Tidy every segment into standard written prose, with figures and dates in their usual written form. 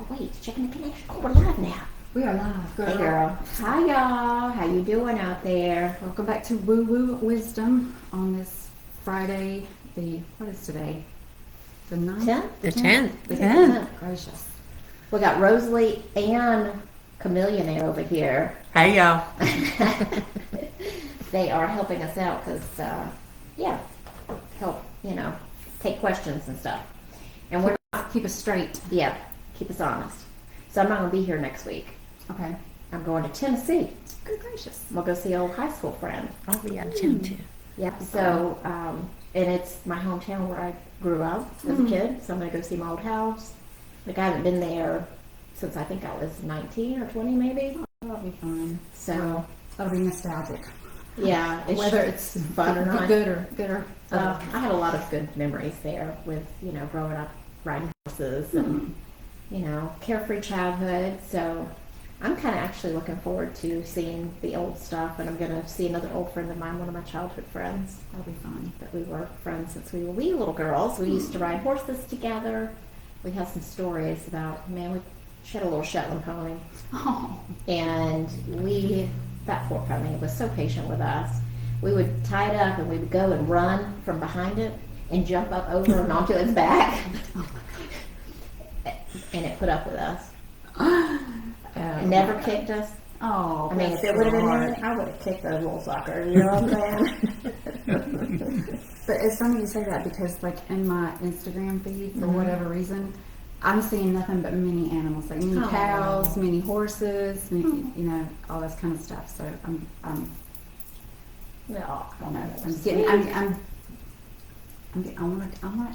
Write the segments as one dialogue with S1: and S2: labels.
S1: wait, checking the connection. Oh, we're live now.
S2: We are live, girl.
S1: Hey, girl. Hi, y'all. How you doing out there?
S2: Welcome back to Woo Woo Wisdom on this Friday. What is today? The 9th?
S1: 10th?
S3: The 10th.
S1: The
S2: 10th.
S1: 10th.
S2: Gracious.
S1: We got Rosalie and Chameleonaire over here.
S3: Hey, y'all.
S1: They are helping us out because, help, take questions and stuff. And we're
S2: Keep us straight.
S1: yeah, keep us honest. So I'm not going to be here next week.
S2: Okay.
S1: I'm going to Tennessee.
S2: Good gracious.
S1: We'll go see an old high school friend.
S3: I'll be out of town too.
S1: Yeah, so, and it's my hometown where I grew up as a kid, so I'm going to go see my old house. Like, I haven't been there since I think I was 19 or 20 maybe.
S2: That'll be fun.
S1: So,
S2: That'll be nostalgic.
S1: yeah,
S2: Whether it's
S1: fun or not.
S2: good or
S1: I had a lot of good memories there with, growing up riding horses and, carefree childhood. So I'm kind of actually looking forward to seeing the old stuff, and I'm going to see another old friend of mine, one of my childhood friends.
S2: That'll be fun.
S1: That we were friends since we were wee little girls. We used to ride horses together. We have some stories about, she had a little Shetland pony.
S2: Oh.
S1: And that poor pony was so patient with us. We would tie it up and we would go and run from behind it and jump up over and onto its back. And it put up with us. It never kicked us.
S2: Oh,
S1: If it would have been me, I would have kicked that little sucker. You know what I'm saying?
S2: But it's funny you say that because, like, in my Instagram feed, for whatever reason, I'm seeing nothing but mini animals, like mini cows, mini horses, mini, all this kind of stuff. So I don't know. I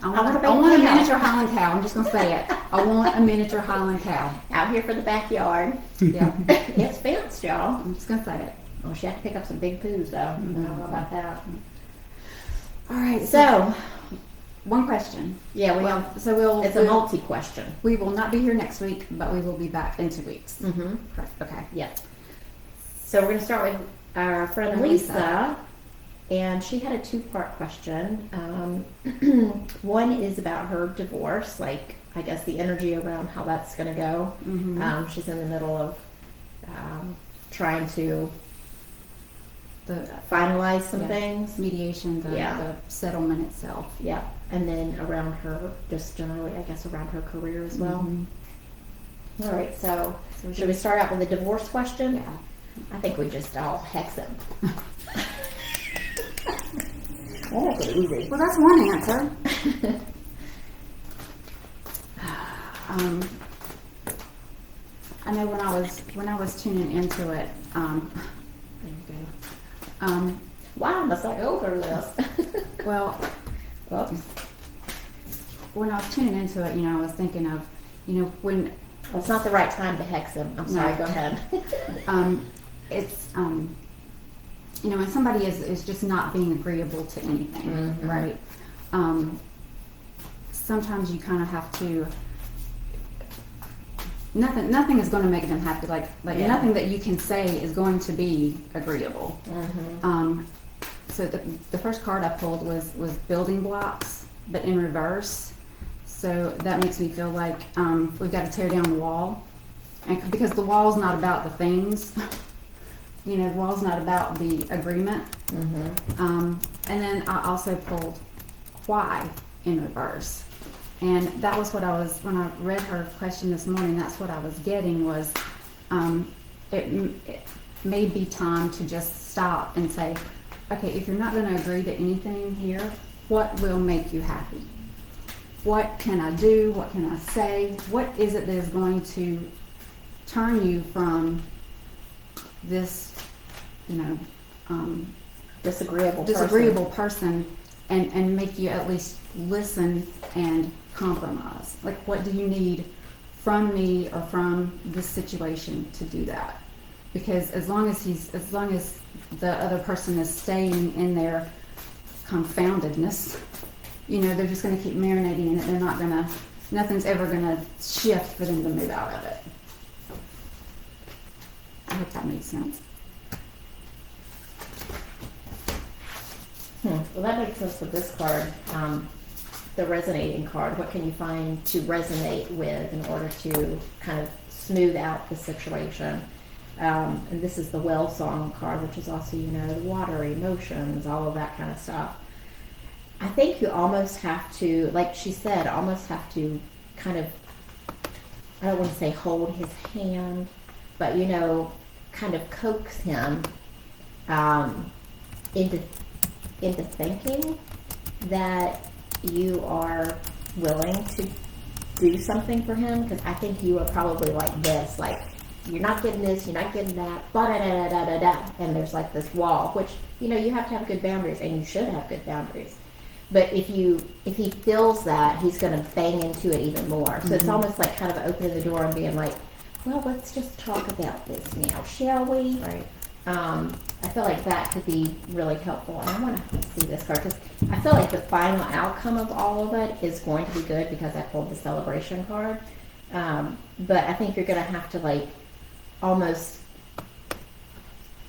S2: want a miniature Highland cow. I'm just gonna say it. I want a miniature Highland cow.
S1: Out here for the backyard.
S2: Yeah,
S1: It's fenced, y'all.
S2: I'm just gonna say it.
S1: Well, she had to pick up some big poos, though. I don't know about that.
S2: All right.
S1: So,
S2: one question.
S1: yeah, it's a multi-question.
S2: We will not be here next week, but we will be back in 2 weeks.
S1: Mm-hmm.
S2: Correct. Okay.
S1: Yeah. So we're going to start with our friend Lisa. And she had a two-part question. One is about her divorce, like, I guess the energy around how that's going to go.
S2: Mm-hmm.
S1: She's in the middle of trying to finalize some things.
S2: Mediation, the settlement itself.
S1: Yeah. And then around her, just generally, I guess, around her career as well.
S2: Mm-hmm.
S1: All right, so should we start out with the divorce question?
S2: Yeah.
S1: I think we just all hex him. Well, that's easy.
S2: Well, that's one answer. I know when I was tuning into it. There you go.
S1: Wow, must I go over this?
S2: Well,
S1: Whoops.
S2: when I was tuning into it, I was thinking of, when
S1: Well, it's not the right time to hex him. I'm sorry,
S2: No.
S1: go ahead.
S2: it's when somebody is just not being agreeable to anything, right? Sometimes you kind of have to. Nothing is going to make them happy. Like nothing that you can say is going to be agreeable. So the first card I pulled was building blocks, but in reverse. So that makes me feel like we've got to tear down the wall, and because the wall's not about the things. The wall's not about the agreement. And then I also pulled why in reverse. And that was what when I read her question this morning, that's what I was getting was, it may be time to just stop and say, okay, if you're not going to agree to anything here, what will make you happy? What can I do? What can I say? What is it that is going to turn you from this, disagreeable person and make you at least listen and compromise? Like, what do you need from me or from this situation to do that? Because as long as the other person is staying in their confoundedness, they're just going to keep marinating in it. Nothing's ever going to shift for them to move out of it. I hope that makes sense.
S1: Well, that makes sense with this card. the resonating card. What can you find to resonate with in order to kind of smooth out the situation? And this is the well song card, which is also, you know, the water, emotions, all of that kind of stuff. I think you almost have to, like she said, almost have to kind of, I don't want to say hold his hand, but, you know, kind of coax him into thinking that you are willing to do something for him, because I think you are probably like this, like, you're not getting this, you're not getting that, da-da-da-da-da-da, and there's like this wall, which, you know, you have to have good boundaries, and you should have good boundaries. But if he feels that, he's going to bang into it even more. So it's almost like kind of opening the door and being like, well, let's just talk about this now, shall we?
S2: Right.
S1: I feel like that could be really helpful. And I want to see this card because I feel like the final outcome of all of it is going to be good because I pulled the celebration card. But I think you're going to have to like almost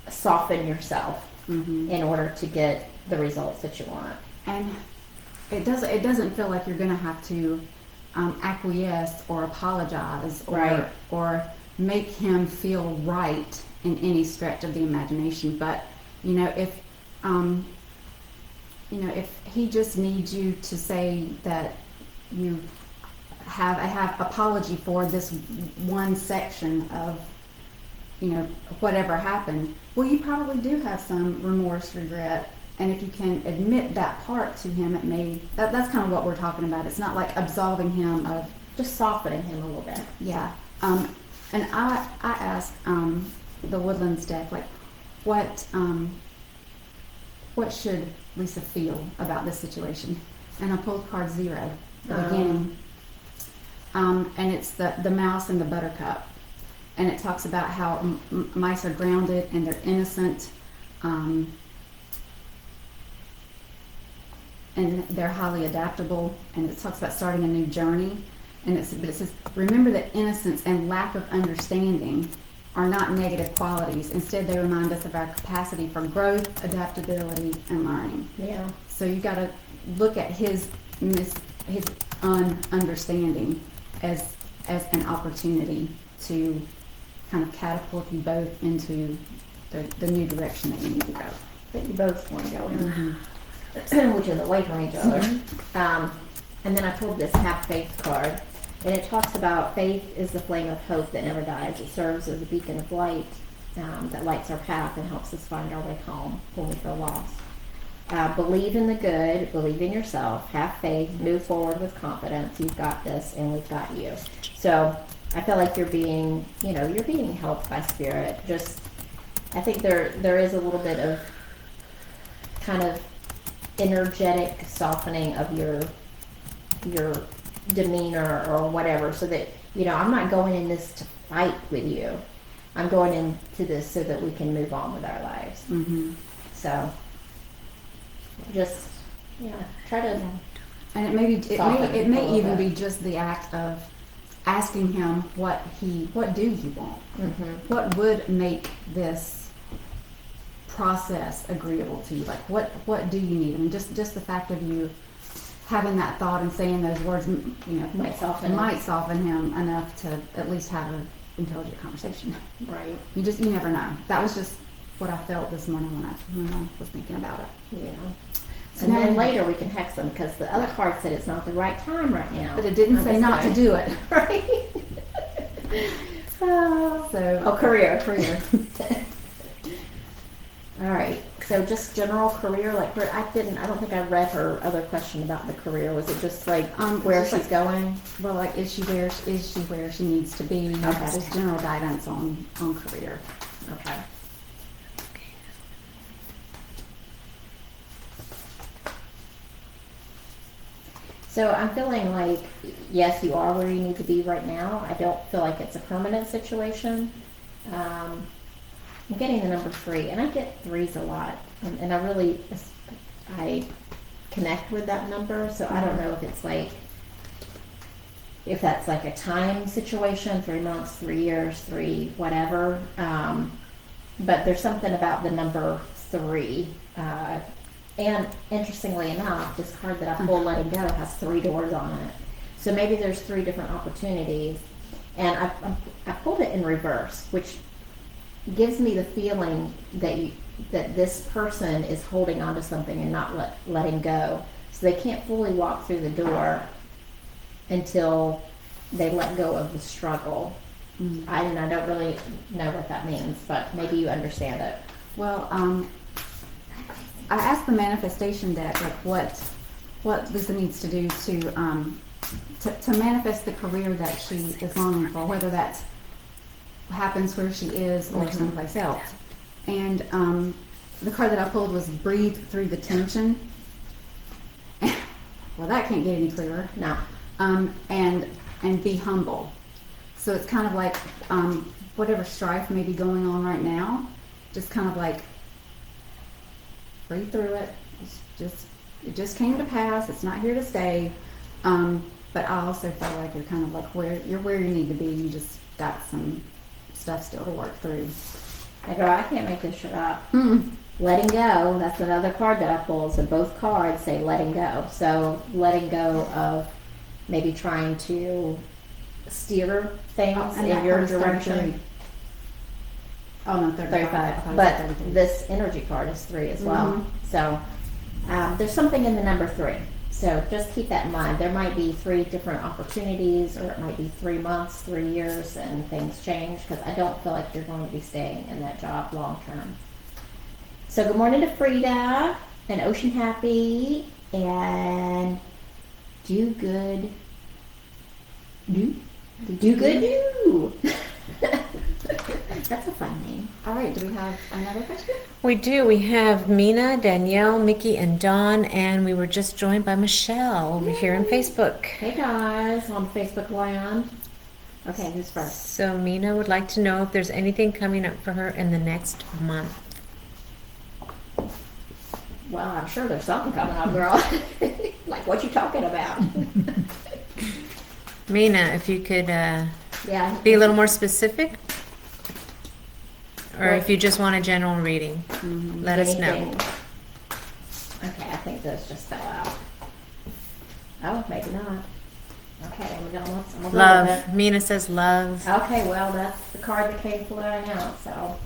S1: soften yourself in order to get the results that you want.
S2: And it doesn't feel like you're going to have to acquiesce or apologize or make him feel right in any stretch of the imagination. But if he just needs you to say that you have apology for this one section of whatever happened, well, you probably do have some remorse, regret. And if you can admit that part to him, that's kind of what we're talking about. It's not like absolving him of,
S1: just softening him a little bit.
S2: Yeah. And I asked the Woodlands deck, like, what should Lisa feel about this situation? And I pulled card 0, the beginning. And it's the mouse and the buttercup. And it talks about how mice are grounded and they're innocent. And they're highly adaptable, and it talks about starting a new journey. And it says, remember that innocence and lack of understanding are not negative qualities. Instead, they remind us of our capacity for growth, adaptability, and learning.
S1: Yeah.
S2: So you got to look at his understanding as an opportunity to kind of catapult you both into the new direction that you need to go.
S1: That you both want to go in. Which is away from each other. And then I pulled this Have Faith card, and it talks about faith is the flame of hope that never dies. It serves as a beacon of light that lights our path and helps us find our way home when we feel lost. Believe in the good, believe in yourself, have faith, move forward with confidence. You've got this, and we've got you. So I feel like you're being helped by Spirit. Just, I think there is a little bit of kind of energetic softening of your demeanor or whatever, so that I'm not going in this to fight with you. I'm going into this so that we can move on with our lives. So just try to.
S2: And it may even be just the act of asking him what do you want? What would make this process agreeable to you? Like what do you need? I mean, just the fact of you having that thought and saying those words, might soften him enough to at least have an intelligent conversation.
S1: Right.
S2: You never know. That was just what I felt this morning when I was thinking about it.
S1: Yeah. So then later we can hex them, because the other card said it's not the right time right now.
S2: But it didn't say not to do it.
S1: Right. Career. All right. So just general career, like I don't think I read her other question about the career. Was it just like where she's going?
S2: Well, like is she where she needs to be?
S1: Okay.
S2: Just general guidance on career.
S1: Okay. So I'm feeling like, yes, you are where you need to be right now. I don't feel like it's a permanent situation. I'm getting the number 3, and I get 3s a lot, and I connect with that number. So I don't know if that's like a time situation, 3 months, 3 years, 3 whatever. But there's something about the number 3 And interestingly enough, this card that I pulled, Letting Go, has 3 doors on it. So maybe there's 3 different opportunities. And I pulled it in reverse, which gives me the feeling that this person is holding on to something and not letting go. So they can't fully walk through the door until they let go of the struggle.
S2: Mm-hmm.
S1: I don't really know what that means, but maybe you understand it.
S2: Well, I asked the manifestation deck like what Lisa needs to do to manifest the career that she is longing for, whether that happens where she is or someplace else. And the card that I pulled was Breathe Through the Tension. Well, that can't get any clearer.
S1: No.
S2: And Be Humble. So it's kind of like whatever strife may be going on right now, just kind of like breathe through it. It just came to pass. It's not here to stay. But I also feel like you're kind of like where you need to be. You just got some stuff still to work through.
S1: Hey girl, I can't make this shit up. Letting go, that's another card that I pulled. So both cards say letting go. So letting go of maybe trying to steer things in your direction.
S2: Oh no, 35.
S1: But this energy card is 3 as well. So there's something in the number 3. So just keep that in mind. There might be 3 different opportunities, or it might be 3 months, 3 years, and things change, because I don't feel like you're going to be staying in that job long term. So good morning to Frida and OceanHappy and Do Good Do. That's a fun name.
S2: All right, do we have another question?
S3: We do. We have Mina, Danielle, Mickey, and Dawn, and we were just joined by Michelle over here on Facebook.
S1: Hey guys, on Facebook land. Okay, who's first?
S3: So Mina would like to know if there's anything coming up for her in the next month.
S1: Well, I'm sure there's something coming up, girl. Like, what you talking about?
S3: Mina, if you could
S1: Yeah.
S3: be a little more specific, or
S1: Well,
S3: if you just want a general reading, let us know.
S1: Anything. Okay, I think those just fell out. Oh, maybe not. Okay, I'm gonna look
S3: Love.
S1: at it.
S3: Mina says love.
S1: Okay, well, that's the card that came flying out, so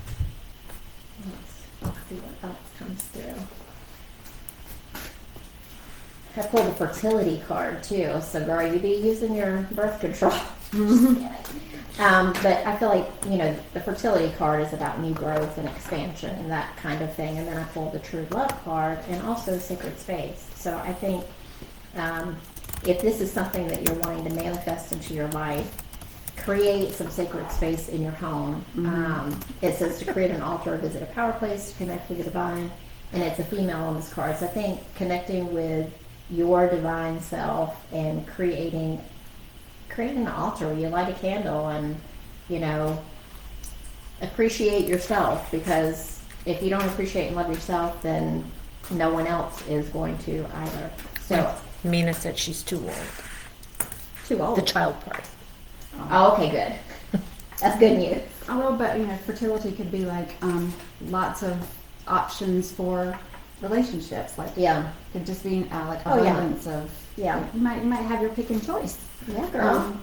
S1: let's see what else comes through. I pulled a fertility card too, so girl, you be using your birth control. But I feel like, the fertility card is about new growth and expansion and that kind of thing. And then I pulled the true love card and also sacred space. So I think if this is something that you're wanting to manifest into your life, create some sacred space in your home. It says to create an altar, visit a power place, to connect with the divine. And it's a female on this card. So I think connecting with your divine self and creating an altar where you light a candle and, appreciate yourself, because if you don't appreciate and love yourself, then no one else is going to either. So
S3: Mina said she's too old.
S1: too old.
S3: The child part.
S1: Oh, okay, good. That's good news.
S2: Oh, well, but fertility could be like lots of options for relationships. Like
S1: Yeah.
S2: could just be like
S1: Oh, yeah.
S2: abundance of.
S1: Yeah.
S2: You might have your pick and choice.
S1: Yeah, girl.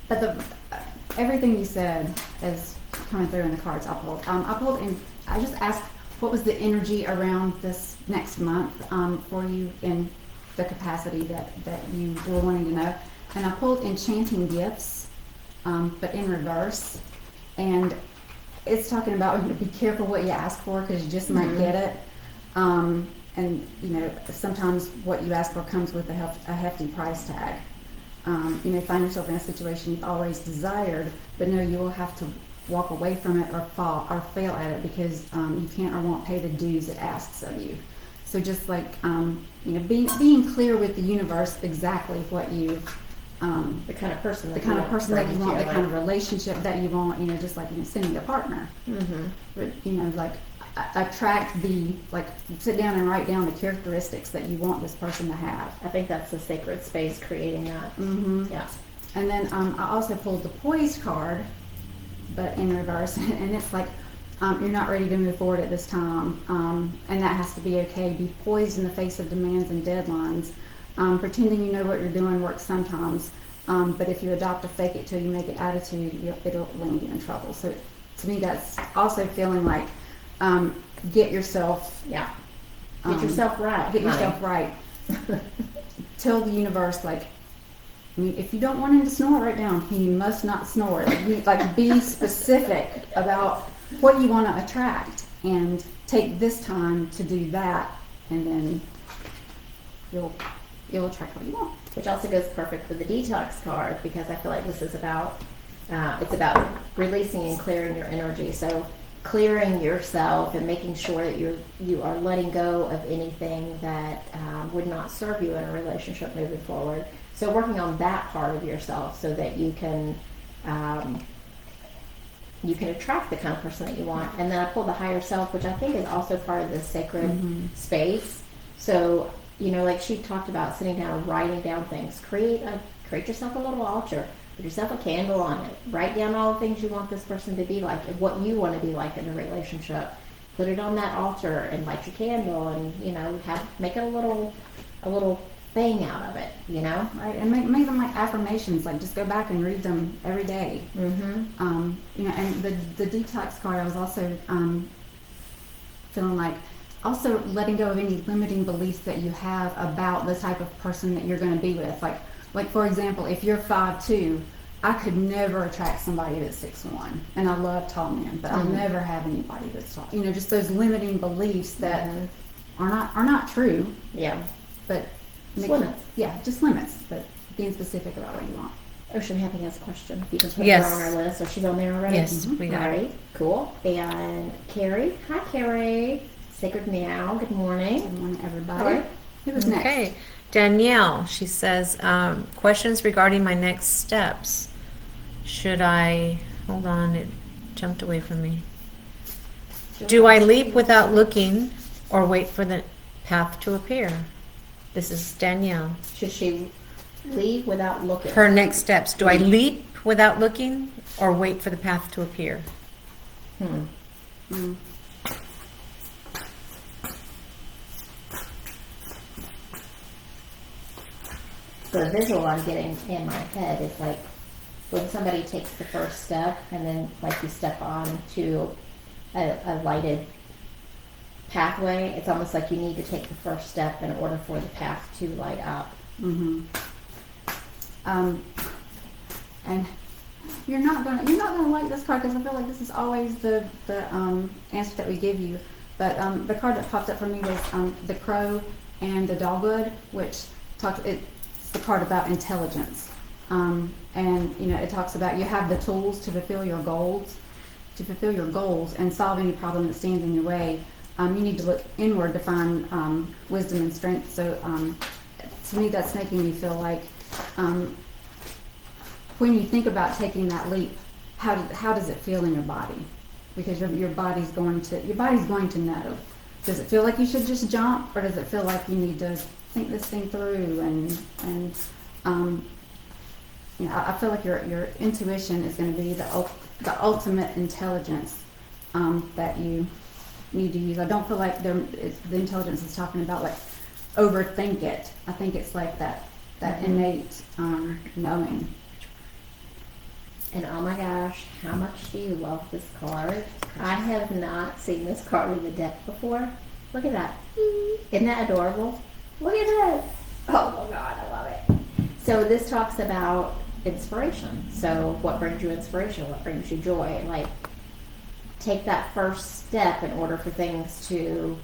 S2: But everything you said is coming through in the cards I pulled. I just asked what was the energy around this next month for you in the capacity that you were wanting to know. And I pulled Enchanting Gifts, but in reverse. And it's talking about be careful what you ask for, because you just might get it. And sometimes what you ask for comes with a hefty price tag. Find yourself in a situation you've always desired, but no, you will have to walk away from it or fail at it, because you can't or won't pay the dues it asks of you. So just like being clear with the universe exactly what you
S1: The kind of person
S2: that you want, the kind of relationship that you want. Just like sending a partner. But, attract sit down and write down the characteristics that you want this person to have.
S1: I think that's the sacred space, creating that. Yeah.
S2: And then I also pulled the Poise card, but in reverse, and it's like You're not ready to move forward at this time, and that has to be okay. Be poised in the face of demands and deadlines. Pretending you know what you're doing works sometimes, but if you adopt a fake it till you make it attitude, it'll land you in trouble. So to me, that's also feeling like get yourself
S1: Get yourself right.
S2: Get yourself right. Tell the universe, like, I mean, if you don't want him to snore, write down, he must not snore. Like, be specific about what you want to attract, and take this time to do that, and then you'll attract what you want.
S1: Which also goes perfect with the detox card, because I feel like this is about, it's about releasing and clearing your energy. So clearing yourself and making sure that you are letting go of anything that would not serve you in a relationship moving forward. So working on that part of yourself so that you can attract the kind of person that you want. And then I pulled the higher self, which I think is also part of the sacred space. So, like she talked about sitting down and writing down things. Create yourself a little altar. Put yourself a candle on it. Write down all the things you want this person to be like and what you want to be like in the relationship. Put it on that altar and light your candle, and make it a little thing out of it.
S2: Right, and make them like affirmations. Like, just go back and read them every day. And the detox card, I was also feeling like also letting go of any limiting beliefs that you have about the type of person that you're going to be with. Like for example, if you're 5'2", I could never attract somebody that's 6'1", and I love tall men, but I'll never have anybody that's tall. Just those limiting beliefs that are not true.
S1: Yeah.
S2: But
S1: limits.
S2: Yeah, just limits, but being specific about what you want.
S1: OceanHappy has a question. You can put
S3: Yes.
S1: her on our list. So she's on there already?
S3: Yes, we got
S1: All
S3: it.
S1: right, cool. And Carrie. Hi, Carrie. SacredMeow. Good morning.
S2: Good morning, everybody.
S1: All right.
S2: Who was next?
S3: Okay. Danielle, she says, questions regarding my next steps. Should I, hold on, it jumped away from me. Do I leap without looking or wait for the path to appear? This is Danielle.
S1: Should she leave without looking?
S3: Her next steps. Do I leap without looking or wait for the path to appear?
S1: The visual I'm getting in my head is like when somebody takes the first step and then like you step on to a lighted pathway, it's almost like you need to take the first step in order for the path to light up.
S2: And you're not gonna like this card, because I feel like this is always the answer that we give you. But the card that popped up for me was the crow and the dogwood, which it's the card about intelligence. And it talks about you have the tools to fulfill your goals, and solve any problem that stands in your way. You need to look inward to find wisdom and strength. So to me, that's making me feel like when you think about taking that leap, how does it feel in your body? Because your body's going to know. Does it feel like you should just jump, or does it feel like you need to think this thing through? And I feel like your intuition is going to be the ultimate intelligence that you need to use. I don't feel like the intelligence is talking about like overthink it. I think it's like that innate knowing.
S1: And oh my gosh, how much do you love this card? I have not seen this card in the deck before. Look at that. Isn't that adorable? Look at this. Oh my God, I love it. So this talks about inspiration. So what brings you inspiration? What brings you joy? Like, take that first step in order for things to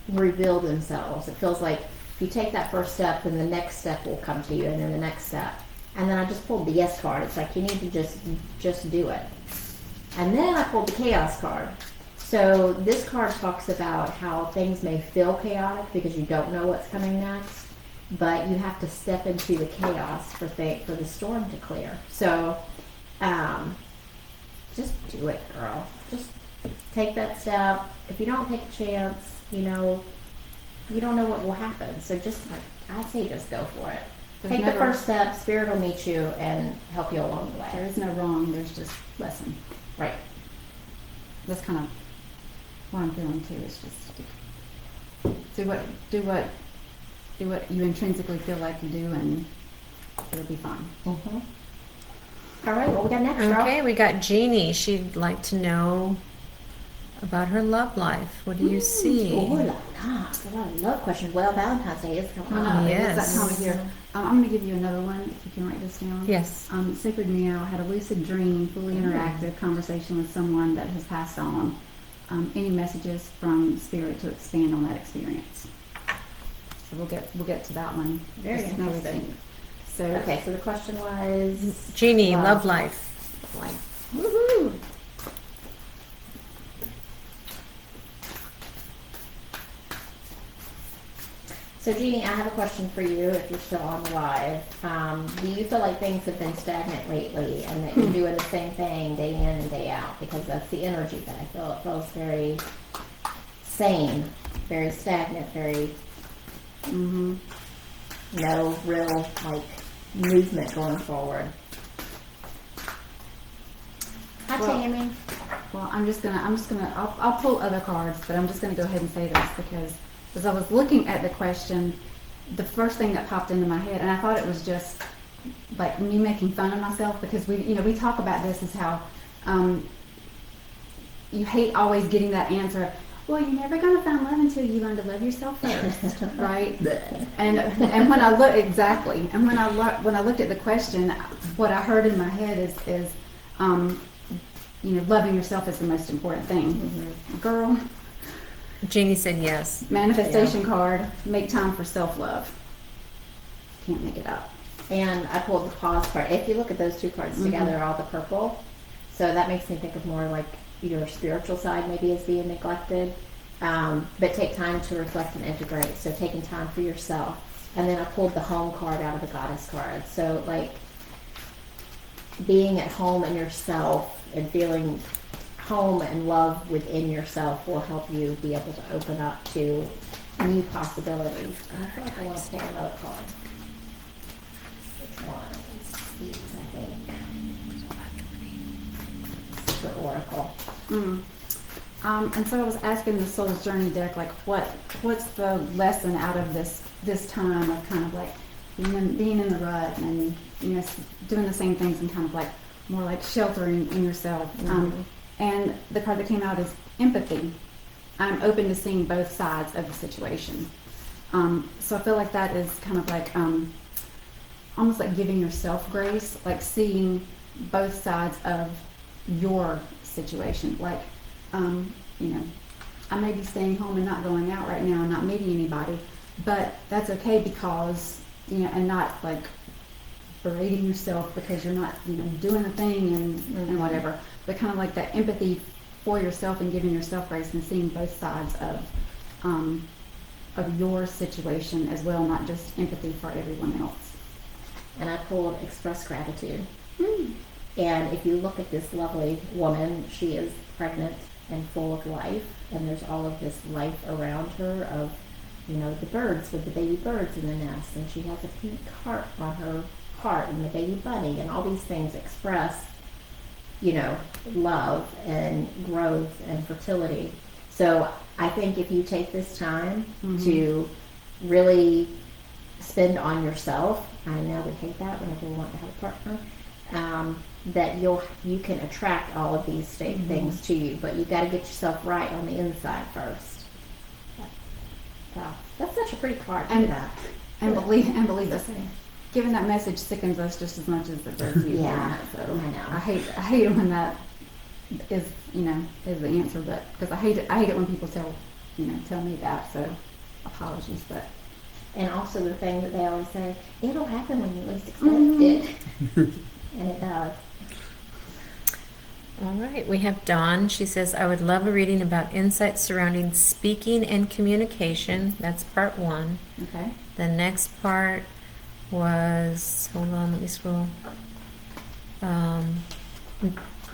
S1: reveal themselves. It feels like if you take that first step, then the next step will come to you, and then the next step. And then I just pulled the yes card. It's like you need to just do it. And then I pulled the chaos card. So this card talks about how things may feel chaotic because you don't know what's coming next, but you have to step into the chaos for the storm to clear. So just do it, girl. Just take that step. If you don't take a chance, you don't know what will happen. So I say just go for it. Take the first step. Spirit will meet you and help you along the way.
S2: There is no wrong. There's just lesson.
S1: Right.
S2: That's kind of what I'm feeling too is just do what you intrinsically feel like you do, and it'll be fine.
S1: Mm-hmm. All right, what we got next, girl?
S3: Okay, we got Jeannie. She'd like to know about her love life. What do you see?
S1: Oh, la, la. That's a lot of love questions. Well, Valentine's Day is coming
S2: I
S1: up.
S2: know,
S3: Yes.
S2: it's that time of year. I'm going to give you another one, if you can write this down.
S3: Yes.
S2: SacredMeow had a lucid dream, fully interactive conversation with someone that has passed on. Any messages from Spirit to expand on that experience? So we'll get to that one.
S1: Very
S2: Just another
S1: interesting.
S2: thing. So
S1: Okay, so the question was...
S3: Jeannie,
S1: Love.
S3: love life.
S1: Life. Woohoo! So, Jeannie, I have a question for you if you're still on the live. Do you feel like things have been stagnant lately and that you're doing the same thing day in and day out? Because that's the energy that I feel. It feels very sane, very stagnant, very no real, like, movement going forward. Hi,
S2: Well,
S1: Tammy.
S2: well, I'll pull other cards, but I'm just gonna go ahead and say this because as I was looking at the question, the first thing that popped into my head, and I thought it was just like me making fun of myself because we talk about this as how you hate always getting that answer. Well, you're never gonna find love until you learn to love yourself first, right? And when I look exactly, and when I looked at the question, what I heard in my head is loving yourself is the most important thing, girl.
S3: Jeannie said yes.
S2: Manifestation card, make time for self-love. Can't make it up.
S1: And I pulled the pause card. If you look at those two cards together, all the purple. So that makes me think of more like your spiritual side maybe is being neglected. But take time to reflect and integrate. So taking time for yourself. And then I pulled the home card out of the goddess card. So like being at home in yourself and feeling home and love within yourself will help you be able to open up to new possibilities. And I feel like I want to pull another card. Which one? These, I think. The Oracle.
S2: And so I was asking the Soul's Journey deck, like, what's the lesson out of this time of kind of like being in the rut and doing the same things and kind of like more like sheltering in yourself. And the card that came out is empathy. I'm open to seeing both sides of the situation. So I feel like that is kind of like almost like giving yourself grace, like seeing both sides of your situation. Like, I may be staying home and not going out right now and not meeting anybody, but that's okay because, and not like berating yourself because you're not, doing the thing and whatever, but kind of like that empathy for yourself and giving yourself grace and seeing both sides of your situation as well, not just empathy for everyone else.
S1: And I pulled express gratitude. And if you look at this lovely woman, she is pregnant and full of life, and there's all of this life around her of, the birds with the baby birds in the nest, and she has a pink heart on her heart and the baby bunny, and all these things express, love and growth and fertility. So I think if you take this time to really spend on yourself, I know we hate that whenever we want to have a partner, that you can attract all of these things to you, but you got to get yourself right on the inside first. Wow, that's such a pretty card.
S2: And believe us, giving that message sickens us just as much as it does you.
S1: Yeah,
S2: So
S1: I know.
S2: I hate it when that is is the answer, but because I hate it when people tell me that. So apologies, but.
S1: And also the thing that they always say, it'll happen when you least expect it. And it does.
S3: All right, we have Dawn. She says, I would love a reading about insights surrounding speaking and communication. That's part 1.
S2: Okay.
S3: The next part was, hold on, let me scroll. I'm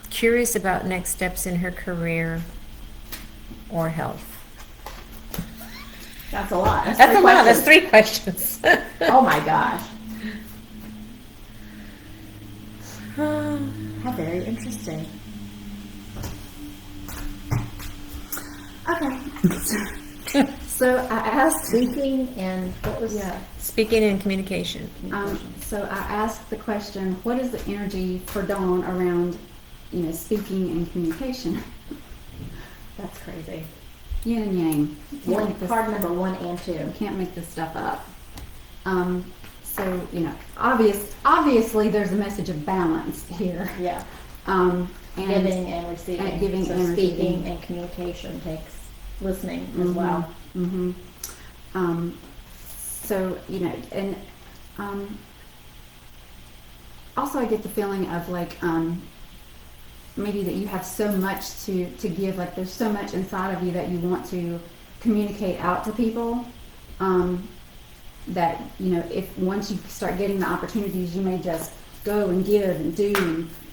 S3: curious about next steps in her career or health.
S1: That's a lot.
S3: That's a lot. That's 3 questions.
S1: Oh my gosh. How very interesting.
S2: Okay. So I asked.
S1: Speaking and what was
S3: Speaking and communication.
S2: So I asked the question, what is the energy for Dawn around, speaking and communication?
S1: That's crazy.
S2: Yin and yang.
S1: Card number 1 and 2.
S2: You can't make this stuff up. So obviously there's a message of balance here.
S1: Yeah.
S2: And
S1: Giving and receiving.
S2: and giving
S1: so
S2: and
S1: speaking
S2: receiving.
S1: and communication takes listening as well.
S2: Mm-hmm. So and also I get the feeling of like maybe that you have so much to give, like there's so much inside of you that you want to communicate out to people, that if once you start getting the opportunities, you may just go and give and do,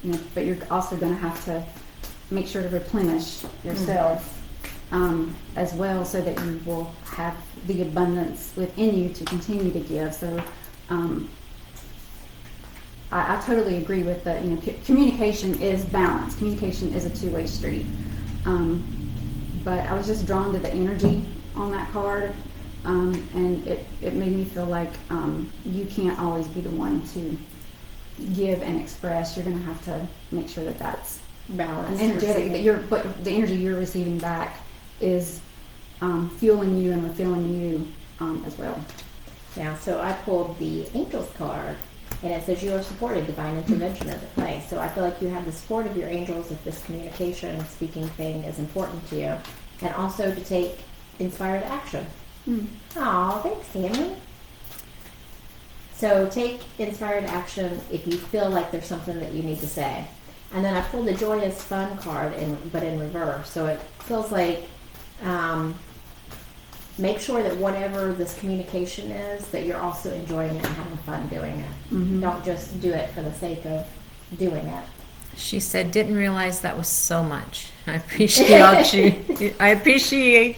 S2: and, but you're also going to have to make sure to replenish yourself as well, so that you will have the abundance within you to continue to give. So I totally agree with that. Communication is balance. Communication is a two-way street. But I was just drawn to the energy on that card, and it made me feel like you can't always be the one to give and express. You're going to have to make sure that that's
S1: Balance.
S2: energetic. But the energy you're receiving back is fueling you and refilling you as well.
S1: Yeah, so I pulled the Angels card, and it says you are supported, divine intervention is at play. So I feel like you have the support of your angels if this communication and speaking thing is important to you, and also to take inspired action. Oh, thanks, Tammy. So take inspired action if you feel like there's something that you need to say. And then I pulled the joyous fun card, but in reverse. So it feels like make sure that whatever this communication is, that you're also enjoying it and having fun doing it.
S2: Mm-hmm.
S1: Don't just do it for the sake of doing it.
S3: She said, "Didn't realize that was so much. I appreciate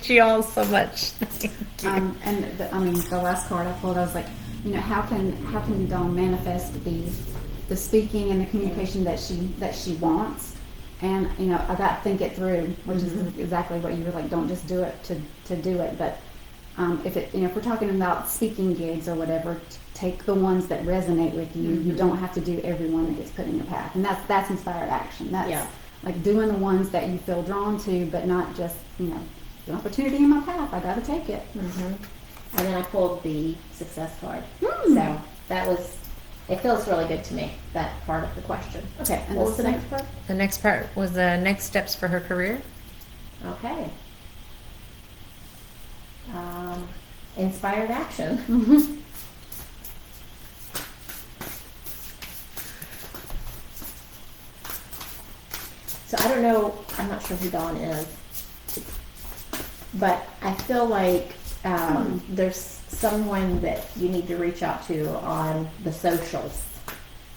S3: you all so much." Thank you.
S2: And the last card I pulled, I was like, how can Dawn manifest the speaking and the communication that she wants? And I got to think it through, which is exactly what you were like. Don't just do it to do it, but if we're talking about speaking gigs or whatever, take the ones that resonate with you. You don't have to do every one that gets put in your path, and that's inspired action. That's like doing the ones that you feel drawn to, but not just the opportunity in my path. I got to take it.
S1: And then I pulled the success card. So that was. It feels really good to me, that part of the question. Okay, and what was the next part?
S3: The next part was the next steps for her career.
S1: Okay. Inspired action. So I don't know, I'm not sure who Dawn is, but I feel like there's someone that you need to reach out to on the socials,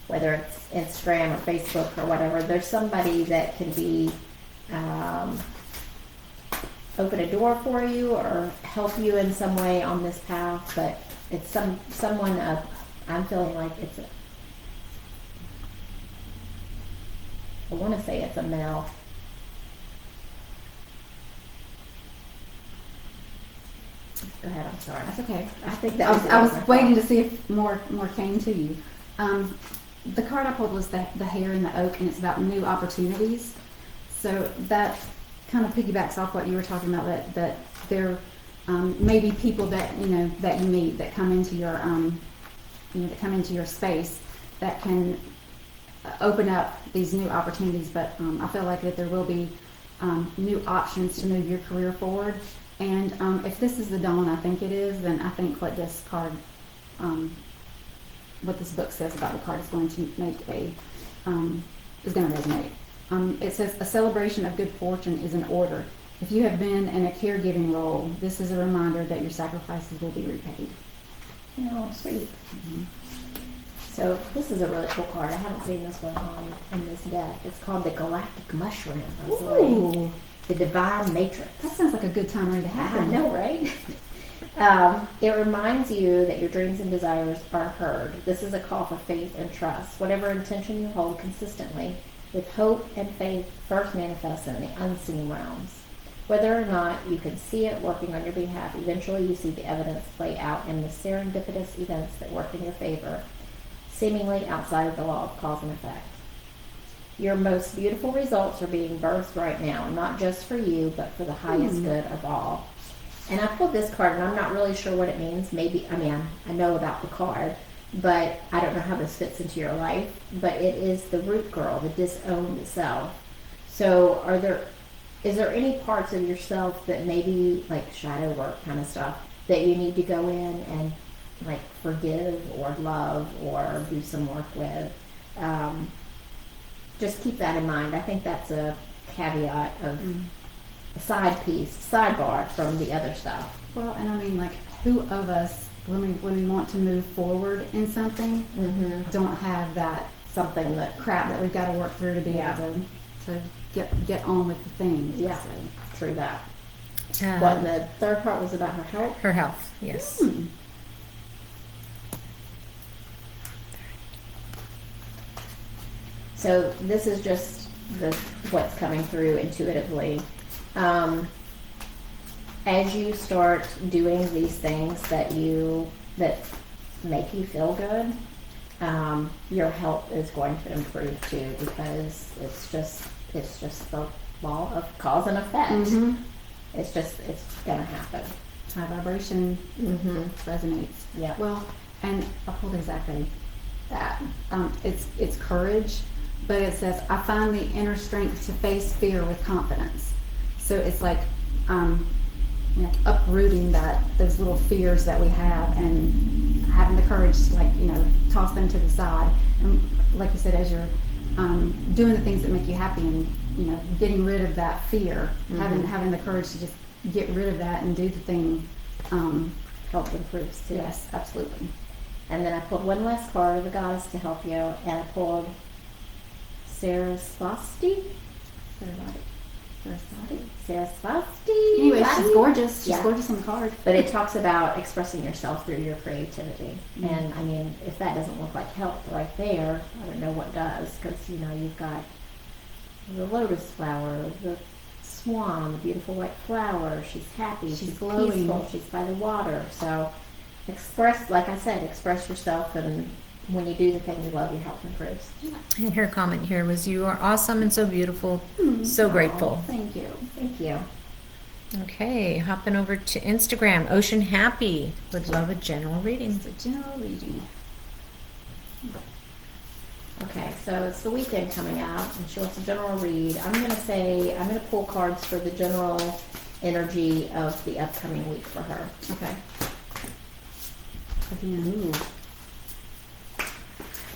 S1: whether it's Instagram or Facebook or whatever. There's somebody that can be open a door for you or help you in some way on this path, but it's someone I'm feeling like I want to say it's a male. Go ahead, I'm sorry.
S2: That's okay.
S1: I think that was
S2: I was waiting to see if more came to you. The card I pulled was the hare and the oak, and it's about new opportunities. So that kind of piggybacks off what you were talking about, that there may be people that that you meet that come into your that come into your space that can open up these new opportunities. But I feel like that there will be new options to move your career forward. And if this is the Dawn I think it is, then I think what this card, what this book says about the card is going to make is going to resonate. It says, a celebration of good fortune is in order. If you have been in a caregiving role, this is a reminder that your sacrifices will be repaid.
S1: Oh, sweet. So this is a really cool card. I haven't seen this one in this deck. It's called the Galactic Mushroom.
S2: Ooh.
S1: The Divine Matrix.
S2: That sounds like a good time to have.
S1: I know, right? It reminds you that your dreams and desires are heard. This is a call for faith and trust. Whatever intention you hold consistently with hope and faith first manifests in the unseen realms. Whether or not you can see it working on your behalf, eventually you see the evidence play out in the serendipitous events that work in your favor, seemingly outside of the law of cause and effect. Your most beautiful results are being birthed right now, not just for you, but for the highest good of all. And I pulled this card, and I'm not really sure what it means. Maybe, I know about the card, but I don't know how this fits into your life. But it is the root girl, the disowned self. So is there any parts of yourself that maybe, like shadow work kind of stuff, that you need to go in and like forgive or love or do some work with? Just keep that in mind. I think that's a caveat of a sidebar from the other stuff.
S2: Well, and I mean, like, who of us, when we want to move forward in something, don't have that
S1: Something that,
S2: crap that we've got to work through to be able to get on with the things.
S1: yeah,
S2: So.
S1: true that. What, and the third part was about her health?
S3: Her health, yes.
S1: So this is just what's coming through intuitively. As you start doing these things that make you feel good, your health is going to improve too, because it's just the law of cause and effect. It's gonna happen.
S2: My vibration resonates.
S1: Yeah.
S2: Well, and I pulled exactly that. It's courage, but it says, I find the inner strength to face fear with confidence. So it's like uprooting those little fears that we have and having the courage to toss them to the side. And like you said, as you're doing the things that make you happy and getting rid of that fear, having the courage to just get rid of that and do the thing.
S1: Health improves too.
S2: Yes, absolutely.
S1: And then I pulled one last card of the goddess to help you, and I pulled Sarasvati.
S2: Anyway, she's gorgeous. She's
S1: Yeah.
S2: gorgeous on the card.
S1: But it talks about expressing yourself through your creativity. And I mean, if that doesn't look like health right there, I don't know what does. Because, you've got the lotus flower, the swan, the beautiful white flower. She's happy. She's
S2: glowing.
S1: Peaceful. She's by the water. So like I said, express yourself. And when you do the thing you love, your health improves.
S3: And her comment here was, you are awesome and so beautiful, so grateful.
S2: Thank you.
S1: Thank you.
S3: Okay, hopping over to Instagram. OceanHappy would love a general reading.
S2: It's a general reading.
S1: Okay, so it's the weekend coming out, and she wants a general read. I'm going to pull cards for the general energy of the upcoming week for her.
S2: Okay. Again,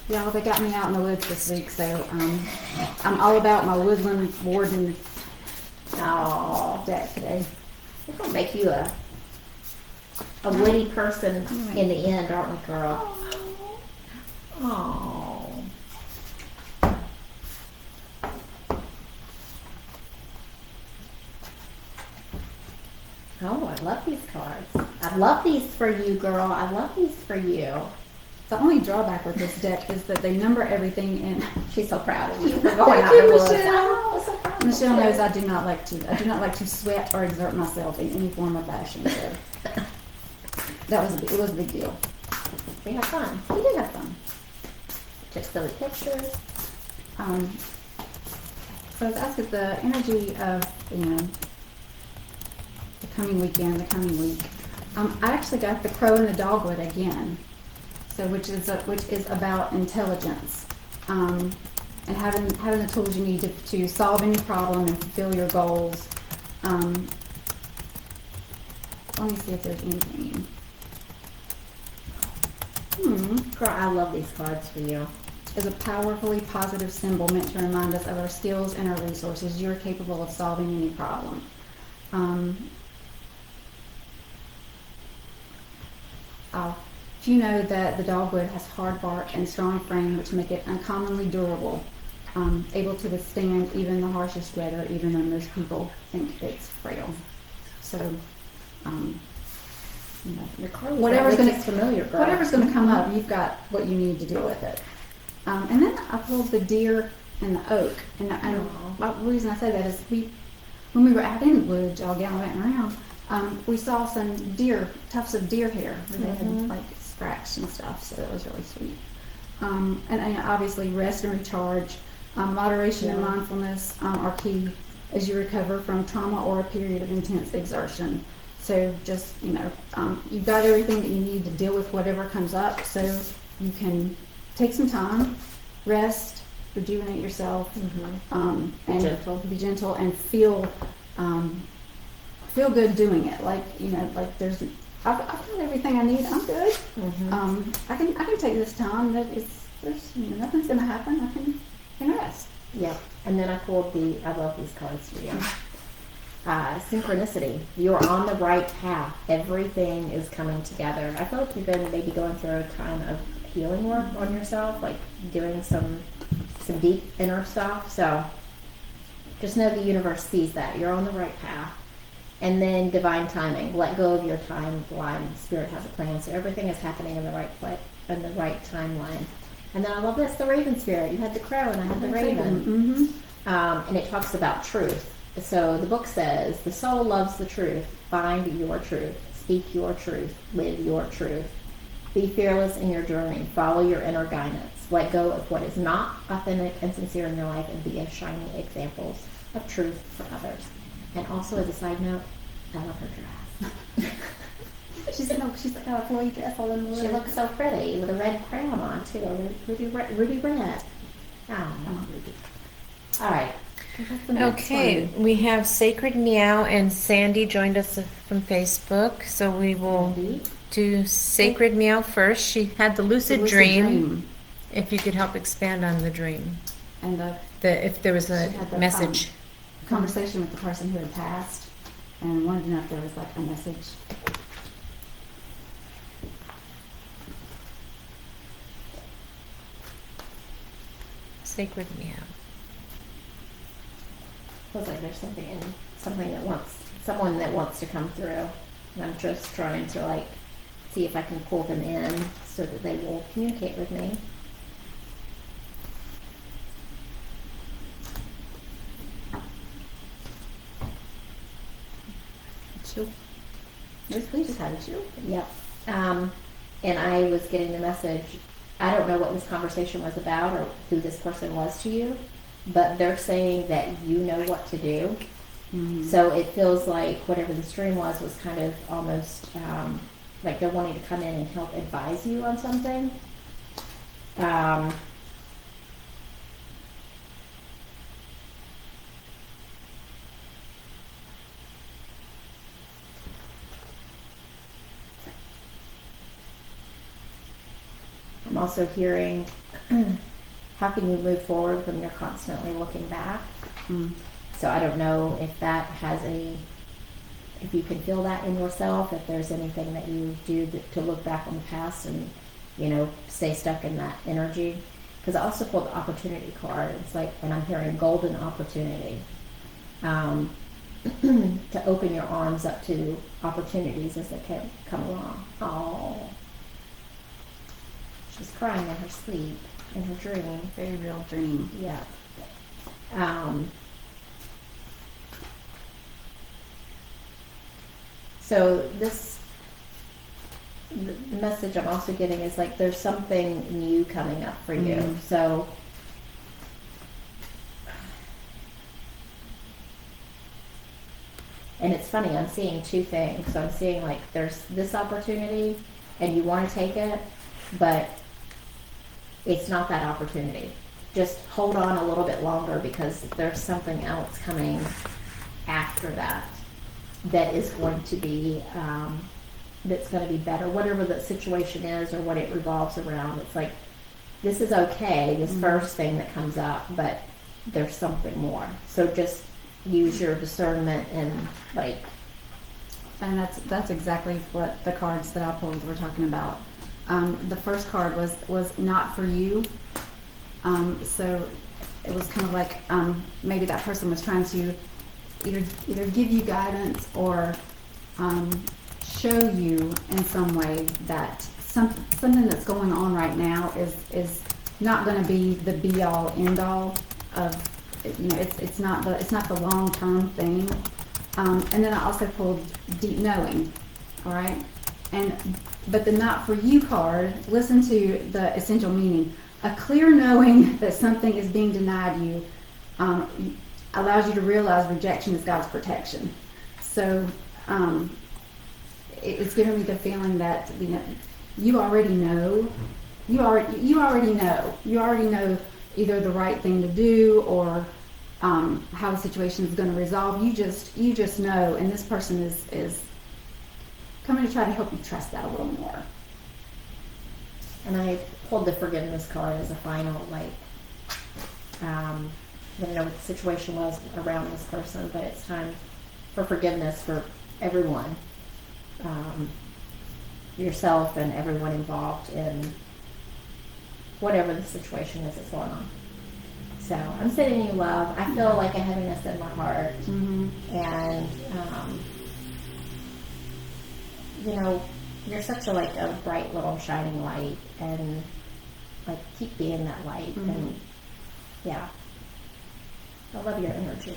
S2: y'all, they got me out in the woods this week, so I'm all about my woodland warden.
S1: Oh, that today. It's going to make you a witty person in the end, aren't we, girl? Oh. Oh, I love these cards. I love these for you, girl. I love these for you.
S2: The only drawback with this deck is that they number everything in.
S1: She's so proud of you. We're going out in the woods. Oh, so proud of
S2: Michelle
S1: you.
S2: knows I do not like to sweat or exert myself in any form of fashion. So it was a big deal.
S1: We had fun.
S2: We did have fun.
S1: Took silly pictures.
S2: So I was asking the energy of the coming weekend, the coming week. I actually got the crow and the dogwood again. So which is about intelligence, and having the tools you need to solve any problem and fulfill your goals. Let me see if there's anything.
S1: Girl, I love these cards for you.
S2: Is a powerfully positive symbol meant to remind us of our skills and our resources. You're capable of solving any problem. If you know that the dogwood has hard bark and strong frame, which make it uncommonly durable, able to withstand even the harshest weather, even though most people think it's frail. So,
S1: Your card was
S2: whatever's
S1: really
S2: gonna
S1: familiar, girl.
S2: whatever's going to come up, you've got what you need to deal with it. And then I pulled the deer and the oak, and the reason I say that is when we were out in the woods, all gallivanting around, we saw some tufts of deer hair. They had like scratched and stuff, so it was really sweet. And obviously rest and recharge, moderation and mindfulness are key as you recover from trauma or a period of intense exertion. So just, you've got everything that you need to deal with whatever comes up, so you can take some time, rest, rejuvenate yourself, and be gentle and feel good doing it. Like, I've got everything I need. I'm good. I can take this time. There's nothing's gonna happen. I can rest.
S1: Yeah. And then I pulled I love these cards for you. Synchronicity. You're on the right path. Everything is coming together. I feel like you've been maybe going through a time of healing work on yourself, like doing some deep inner stuff. So just know the universe sees that. You're on the right path. And then divine timing. Let go of your timeline. Spirit has a plan. So everything is happening in the right place, in the right timeline. And then I love this, the raven spirit. You had the crow and I had the raven. And it talks about truth. So the book says, the soul loves the truth. Find your truth. Speak your truth. Live your truth. Be fearless in your journey. Follow your inner guidance. Let go of what is not authentic and sincere in your life and be a shining example of truth for others. And also, as a side note, I love her dress.
S2: She's got a flowy dress all in the wood.
S1: She looks so pretty with a red crown on too, ruby red. Oh. All right.
S3: Okay, we have Sacred Meow and Sandy joined us from Facebook, so we will do Sacred Meow first. She had the lucid dream. If you could help expand on the dream,
S2: and
S3: if there was a message.
S2: Conversation with the person who had passed, and wanted to know if there was like a message.
S3: Sacred Meow.
S1: Feels like there's someone that wants to come through, and I'm just trying to see if I can pull them in so that they will communicate with me.
S2: We just had a chill.
S1: Yep. And I was getting the message. I don't know what this conversation was about or who this person was to you, but they're saying that you know what to do. So it feels like whatever the stream was kind of almost like they're wanting to come in and help advise you on something. I'm also hearing, how can you move forward when you're constantly looking back? So I don't know if that has if you can feel that in yourself, if there's anything that you do to look back on the past and, stay stuck in that energy. Because I also pulled the opportunity card. It's and I'm hearing golden opportunity. To open your arms up to opportunities as they come along. Oh. She's crying in her sleep, in her dream.
S2: Very real dream.
S1: Yeah. So the message I'm also getting is there's something new coming up for you. So and it's funny, I'm seeing two things. So I'm seeing there's this opportunity and you want to take it, but it's not that opportunity. Just hold on a little bit longer because there's something else coming after that is going to be that's going to be better, whatever the situation is or what it revolves around. It's this is okay, this first thing that comes up, but there's something more. So just use your discernment and
S2: and that's exactly what the cards that I pulled were talking about. The first card was not for you. So it was kind of maybe that person was trying to either give you guidance or show you in some way that something that's going on right now is not going to be the be all end all of it's not the long-term thing. And then I also pulled deep knowing, all right? But the not for you card, listen to the essential meaning. A clear knowing that something is being denied you allows you to realize rejection is God's protection. So it's giving me the feeling that you already know either the right thing to do or how the situation is going to resolve. You just know, and this person is coming to try to help you trust that a little more.
S1: And I pulled the forgiveness card as a final, I don't know what the situation was around this person, but it's time for forgiveness for everyone, yourself and everyone involved in whatever the situation is that's going on. So I'm sending you love. I feel like a heaviness in my heart, and you're such a bright little shining light, and keep being that light. And I love your energy.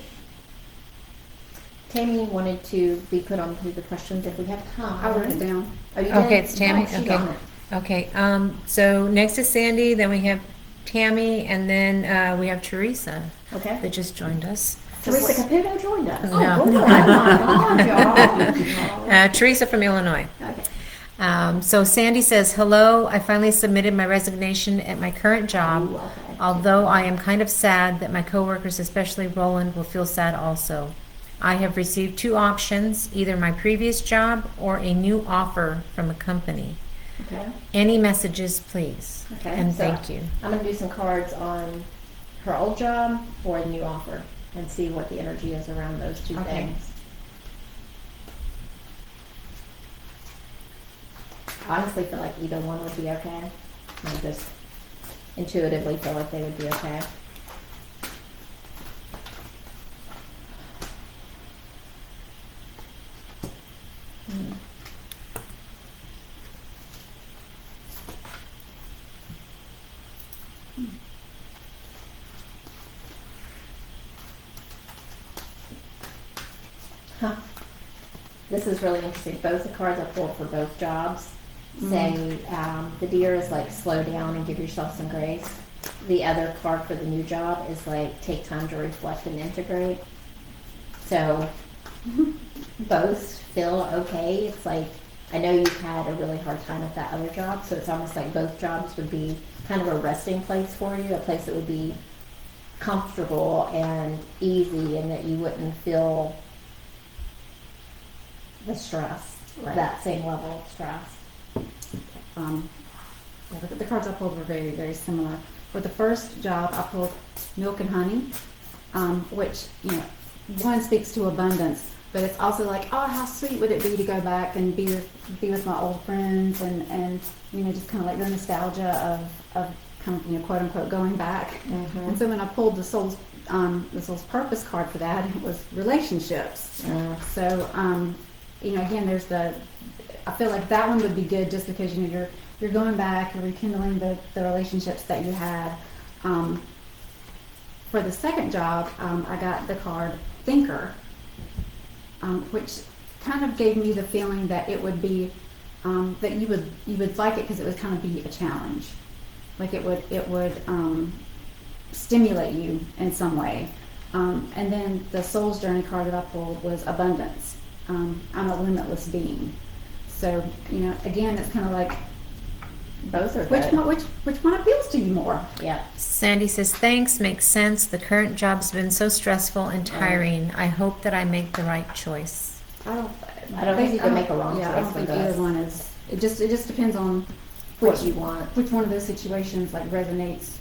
S1: Tammy wanted to be put on through the questions if we have time.
S2: I wrote it down.
S1: Oh, you
S3: Okay,
S1: did?
S3: it's Tammy.
S1: Oh, she's on
S3: Okay.
S1: it.
S3: Okay. So next is Sandy, then we have Tammy, and then we have Theresa
S1: Okay.
S3: that just joined us.
S1: Teresa Caputo joined us.
S3: No.
S1: Oh, boy. Oh, my God.
S3: Teresa from Illinois.
S1: Okay.
S3: So Sandy says, hello, I finally submitted my resignation at my current job.
S1: Ooh, okay.
S3: Although I am kind of sad that my coworkers, especially Roland, will feel sad also. I have received 2 options, either my previous job or a new offer from a company.
S1: Okay.
S3: Any messages, please?
S1: Okay.
S3: And
S1: So
S3: thank you.
S1: I'm going to do some cards on her old job or a new offer and see what the energy is around those 2
S3: Okay.
S1: things. I honestly feel like either one would be okay. I just intuitively feel like they would be okay. Huh. This is really interesting. Both the cards I pulled for both jobs say the deer is slow down and give yourself some grace. The other card for the new job is take time to reflect and integrate. So both feel okay. It's I know you've had a really hard time at that other job, so it's almost like both jobs would be kind of a resting place for you, a place that would be comfortable and easy, and that you wouldn't feel the stress, that same level of stress.
S2: The cards I pulled were very, very similar. For the first job, I pulled milk and honey, which, one speaks to abundance, but it's also oh, how sweet would it be to go back and be with my old friends and just kind of the nostalgia of kind of, quote unquote, going back. And so when I pulled the soul's purpose card for that, it was relationships. So, again, there's I feel like that one would be good just because, you're going back, you're rekindling the relationships that you had. For the second job, I got the card Thinker, which kind of gave me the feeling that it would be, that you would like it because it would kind of be a challenge. It would stimulate you in some way. And then the Soul's Journey card that I pulled was Abundance. I'm a limitless being. So, again, it's kind of
S1: Both are good.
S2: which one appeals to you more?
S1: Yeah.
S3: Sandy says, thanks, makes sense. The current job's been so stressful and tiring. I hope that I make the right choice.
S1: I don't think you can make a wrong choice.
S2: I don't think either one is. It just depends on
S1: what you want.
S2: Which one of those situations resonates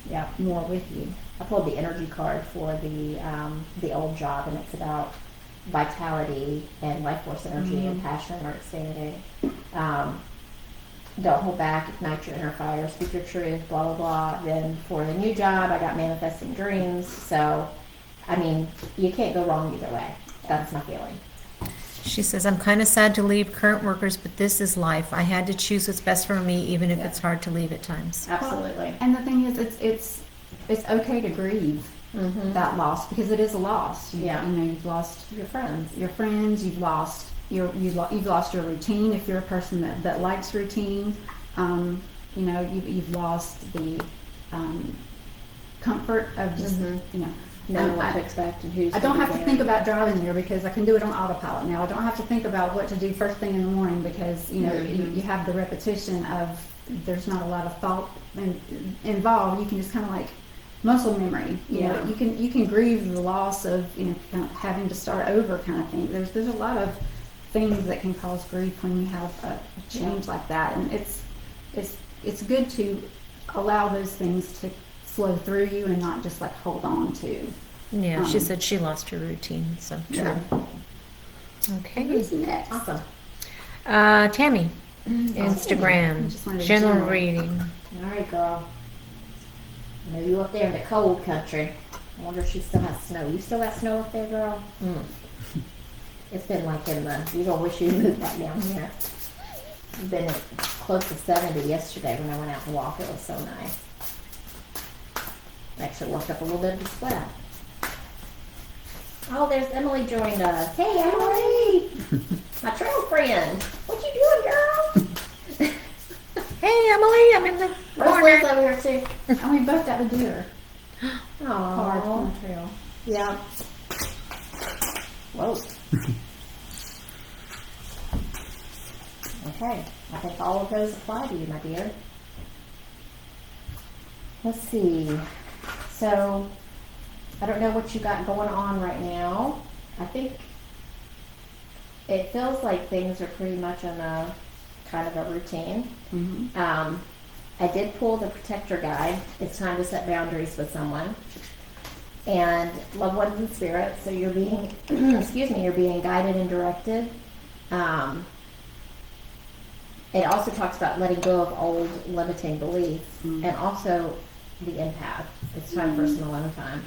S2: more with you.
S1: I pulled the energy card for the old job, and it's about vitality and life force energy and passion or insanity. Don't hold back, ignite your inner fire, speak your truth, blah, blah, blah. Then for the new job, I got manifesting dreams. So, you can't go wrong either way. That's my feeling.
S3: She says, I'm kind of sad to leave current workers, but this is life. I had to choose what's best for me, even if it's hard to leave at times.
S1: Absolutely.
S2: And the thing is, it's okay to grieve. that loss, because it is a loss. You know, you've lost
S1: Your friends.
S2: you've lost you've lost your routine if you're a person that likes routine. You know, you've lost the comfort of just you know,
S1: Knowing what to expect and who's
S2: I don't
S1: gonna
S2: have
S1: be
S2: to
S1: there.
S2: think about driving there because I can do it on autopilot now. I don't have to think about what to do first thing in the morning because, you know, you have the repetition of, there's not a lot of thought involved. You can just kind of like muscle memory. You know, you can grieve the loss of, you know, kind of having to start over kind of thing. There's a lot of things that can cause grief when you have a change like that, and it's good to allow those things to flow through you and not just like hold on to.
S3: Yeah, she said she lost her routine, so true. Okay.
S2: Who's next?
S1: Awesome.
S3: Tammy, Instagram,
S2: Just wanted to
S3: general
S2: general.
S3: reading.
S1: All right, girl. I know you up there in the cold country. I wonder if she still has snow. You still got snow up there, girl? It's been like in the, you're going to wish you moved that down here. It's been close to 70 yesterday when I went out to walk. It was so nice. Actually worked up a little bit of a sweat. Oh, there's Emily joined us. Hey, Emily! My trail friend. What you doing, girl?
S3: Hey, Emily, I'm in the
S1: Rosalind's
S3: corner.
S1: over here, too.
S2: And we both got a deer card
S1: Aww.
S2: on the trail.
S1: Yeah. Whoa. Okay. I think all of those apply to you, my dear. Let's see. So, I don't know what you got going on right now. I think it feels like things are pretty much on a kind of a routine. I did pull the protector guide. It's time to set boundaries with someone. And loved ones in spirit, so you're being, excuse me, you're being guided and directed. It also talks about letting go of old limiting beliefs and also the empath. It's time for some alone time.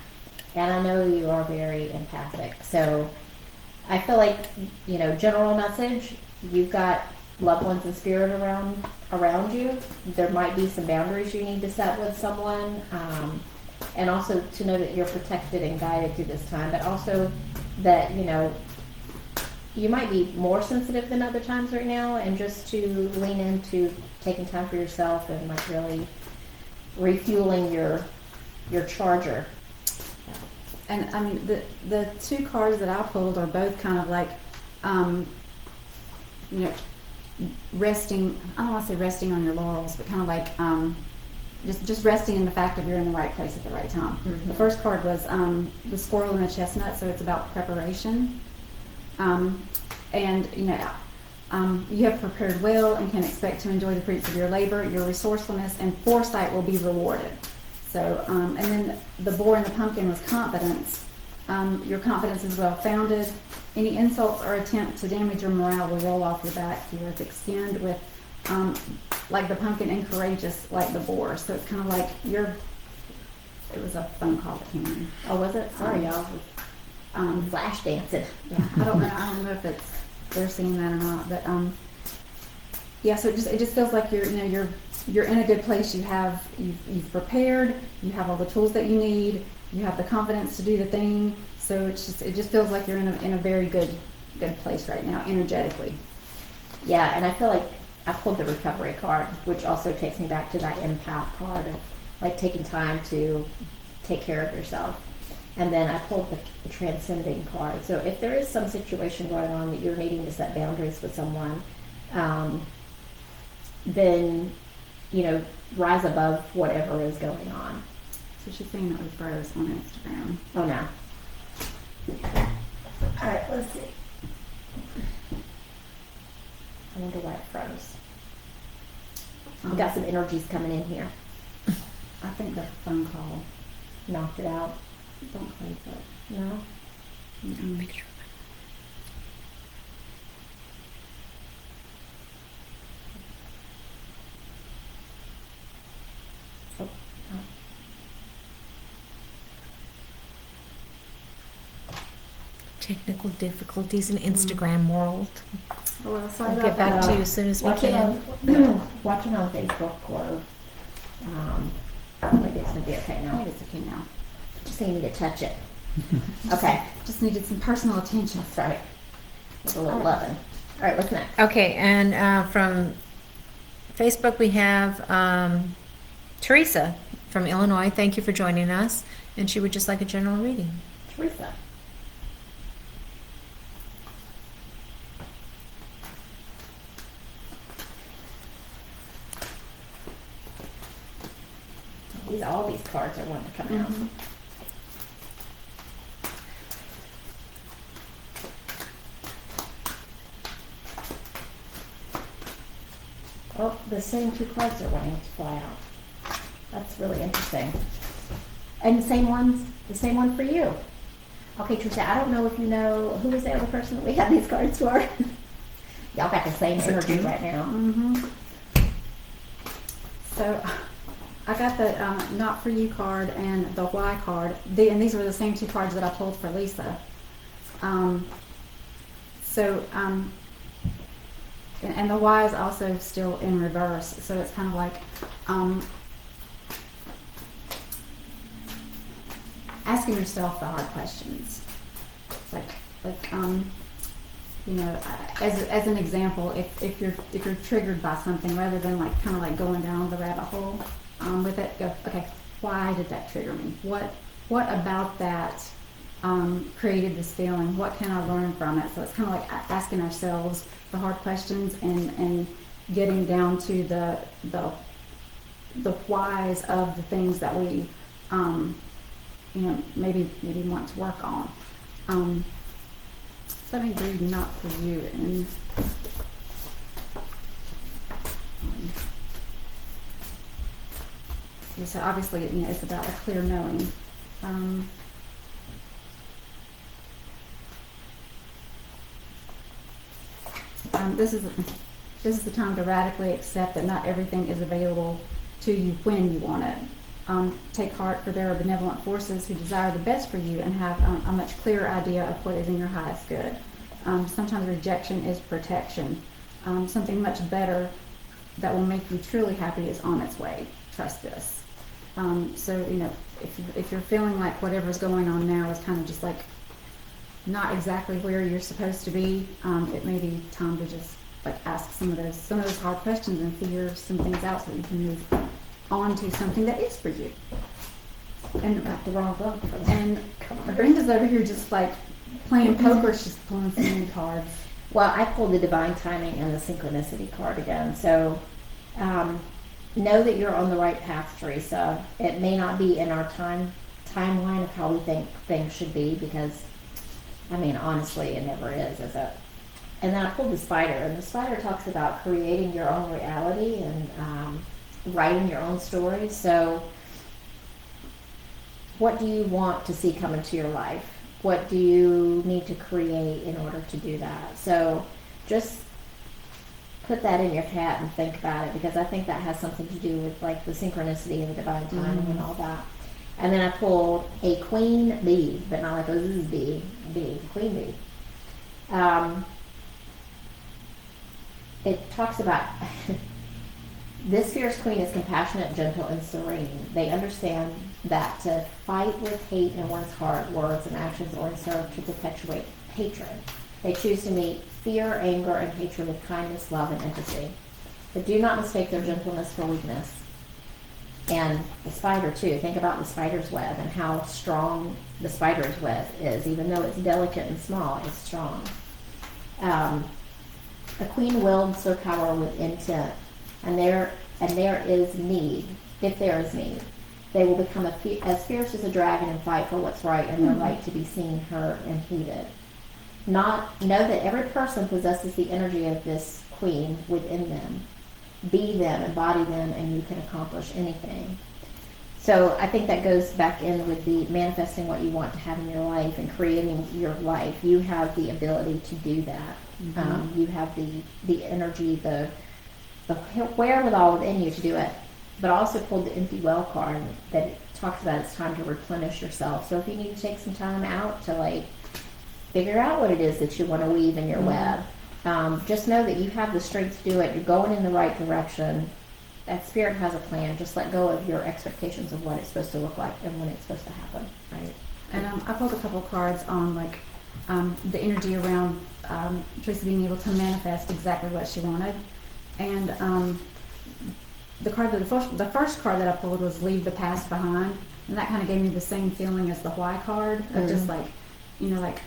S1: And I know you are very empathic. So I feel like, you know, general message, you've got loved ones in spirit around you. There might be some boundaries you need to set with someone. And also to know that you're protected and guided through this time, but also that, you know, you might be more sensitive than other times right now, and just to lean into taking time for yourself and like really refueling your charger.
S2: And I mean, the two cards that I pulled are both kind of like, you know, resting, I don't want to say resting on your laurels, but kind of like, just resting in the fact that you're in the right place at the right time. The first card was the squirrel and the chestnut, so it's about preparation. And, you know, you have prepared well and can expect to enjoy the fruits of your labor. Your resourcefulness and foresight will be rewarded. So, and then the boar and the pumpkin was confidence. Your confidence is well founded. Any insults or attempt to damage your morale will roll off your back. You are thick-skinned with, like the pumpkin, and courageous like the boar. So it's kind of like it was a phone call that came in.
S1: Oh, was it? Sorry, y'all. Flash dancing.
S2: Yeah, I don't know if they're seeing that or not, but yeah. So it just feels like you're in a good place. You've prepared. You have all the tools that you need. You have the confidence to do the thing. So it just feels like you're in a very good place right now, energetically.
S1: Yeah, and I feel like I pulled the recovery card, which also takes me back to that empath card of like taking time to take care of yourself. And then I pulled the transcending card. So if there is some situation going on that you're needing to set boundaries with someone, then, you know, rise above whatever is going on.
S2: So she's saying that we froze on Instagram.
S1: Oh, no. All right, let's see. I wonder why it froze. We got some energies coming in here.
S2: I think the phone call
S1: Knocked it out.
S2: don't close it.
S1: No?
S2: Mm-mm.
S1: Oh, no.
S3: Technical difficulties in Instagram world.
S2: Well, sorry
S3: I'll
S2: about
S3: get back
S2: that.
S3: to you as soon as we
S1: Watching
S3: can.
S1: watching on Facebook or maybe it's gonna be okay now.
S2: I think it's okay now.
S1: Just need to touch it. Okay.
S2: Just needed some personal attention.
S1: That's right. With a little loving. All right, what's next?
S3: Okay, and from Facebook we have Theresa from Illinois. Thank you for joining us. And she would just like a general reading.
S1: Theresa. All these cards are wanting to come out. Oh, the same two cards are wanting to fly out. That's really interesting. And the same one for you. Okay, Theresa, I don't know if you know, who was the other person that we had these cards for? Y'all got the same energy right now.
S2: So I got the Not For You card and the Why card. And these were the same two cards that I pulled for Lisa. And the Why is also still in reverse. So it's kind of like asking yourself the hard questions. You know, as an example, if you're triggered by something, rather than kind of going down the rabbit hole with it, go, okay, why did that trigger me? What about that created this feeling? What can I learn from it? So it's kind of like asking ourselves the hard questions and getting down to the whys of the things that we maybe want to work on. Let me read Not For You. And so obviously, it's about a clear knowing. This is the time to radically accept that not everything is available to you when you want it. Take heart, for there are benevolent forces who desire the best for you and have a much clearer idea of what is in your highest good. Sometimes rejection is protection. Something much better that will make you truly happy is on its way. Trust this. So, if you're feeling like whatever's going on now is kind of just not exactly where you're supposed to be, it may be time to just ask some of those hard questions and figure some things out so that you can move on to something that is for you.
S1: And got the wrong book.
S2: And Brenda's over here just playing poker. She's pulling so many cards.
S1: Well, I pulled the divine timing and the synchronicity card again. So know that you're on the right path, Theresa. It may not be in our timeline of how we think things should be, because honestly, it never is it? And then I pulled the spider, and the spider talks about creating your own reality and writing your own story. So what do you want to see come into your life? What do you need to create in order to do that? So just put that in your hat and think about it, because I think that has something to do with the synchronicity and the divine timing and all that. And then I pulled a queen bee, but not like a zzz bee, queen bee. It talks about this fierce queen is compassionate, gentle, and serene. They understand that to fight with hate in one's heart, words, and actions only serve to perpetuate hatred. They choose to meet fear, anger, and hatred with kindness, love, and empathy. But do not mistake their gentleness for weakness. And the spider, too. Think about the spider's web and how strong the spider's web is. Even though it's delicate and small, it's strong. The queen wields their power with intent. And there is need, if there is need. They will become as fierce as a dragon and fight for what's right and their right to be seen, heard, and heeded. Know that every person possesses the energy of this queen within them. Be them, embody them, and you can accomplish anything. So I think that goes back in with the manifesting what you want to have in your life and creating your life. You have the ability to do that. You have the energy, the wherewithal within you to do it. But I also pulled the empty well card that talks about it's time to replenish yourself. So if you need to take some time out to figure out what it is that you want to weave in your web, just know that you have the strength to do it. You're going in the right direction. that Spirit has a plan. Just let go of your expectations of what it's supposed to look like and when it's supposed to happen, right?
S2: And I pulled a couple of cards on like the energy around Theresa being able to manifest exactly what she wanted. And the first card that I pulled was leave the past behind, and that kind of gave me the same feeling as the why card of just like, you know, like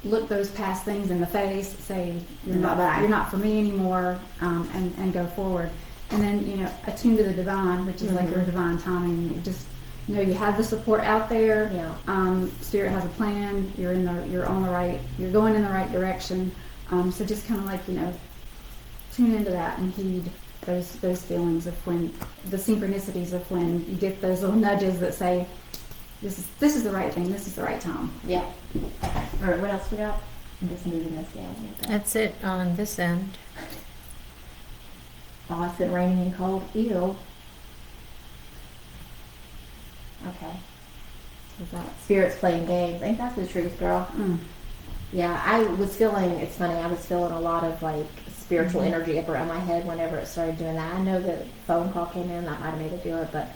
S2: look those past things in the face, say you're not for me anymore, and go forward. And then, you know, attune to the divine, which is like your divine timing. You just, you know, you have the support out there.
S1: Yeah.
S2: Spirit has a plan. You're going in the right direction. So just kind of like, you know, tune into that and heed those feelings of when the synchronicities of when you get those little nudges that say, this is the right thing. This is the right time.
S1: Yeah. All right. What else we got? I'm just moving this down.
S3: That's it on this end.
S1: Oh, it's been raining and cold. Ew. Okay.
S2: What's that?
S1: Spirit's playing games. Ain't that the truth, girl? Yeah, I was feeling, it's funny, I was feeling a lot of like spiritual energy up around my head whenever it started doing that. I know the phone call came in, that might have made it do it, but